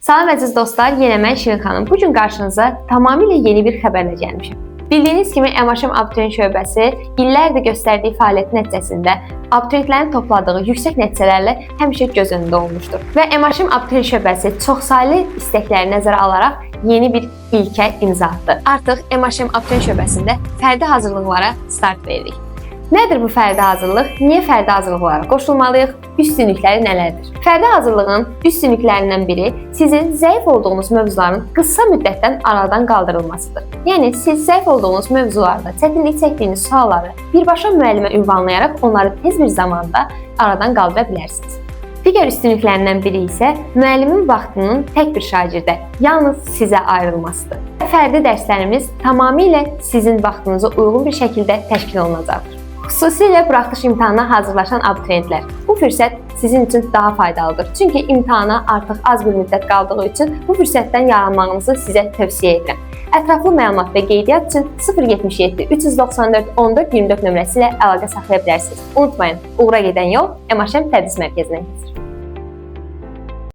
Salam əziz dostlar, yenə mən Şirin xanım. Bugün qarşınıza tamamilə yeni bir xəbərlə gəlmişəm. Bildiyiniz kimi MHM Abituriyent şöbəsi illərdir göstərdiyi fəaliyyət nəticəsində abituriyentlərin topladığı yüksək nəticələrlə həmişə göz önündə olmuşdur. Və MHM Abituriyent şöbəsi çoxsaylı istəkləri nəzərə alaraq yeni bir ilkə imza atdı. Artıq MHM Abituriyent şöbəsində fərdi hazırlıqlara start veririk. Nədir bu fərdi hazırlıq? Niyə fərdi hazırlıqlara qoşulmalıyıq? Üstünlükləri nələrdir? Fərdi hazırlığın üstünlüklərindən biri sizin zəif olduğunuz mövzuların qısa müddətdən aradan qaldırılmasıdır. Yəni siz zəif olduğunuz mövzularda çətinlik çəkdiyiniz sualları birbaşa müəllimə ünvanlayaraq onları tez bir zamanda aradan qaldıra bilərsiniz. Digər üstünlüklərindən biri isə müəllimin vaxtının tək bir şagirdə, yalnız sizə ayrılmasıdır. Fərdi dərslərimiz tamamilə sizin vaxtınıza uyğun bir şəkildə təşkil olunacaqdır. Xüsusilə buraxılış imtahanına hazırlaşan abituriyentlər, bu fürsət sizin üçün daha faydalıdır. Çünki imtahana artıq az bir müddət qaldığı üçün bu fürsətdən yararlanmağınızı sizə tövsiyə edirəm. Ətraflı məlumat və qeydiyyat üçün 077 394 14 24 nömrəsi ilə əlaqə saxlaya bilərsiniz. Unutmayın, uğura gedən yol MHM Tədris Mərkəzinə keçir.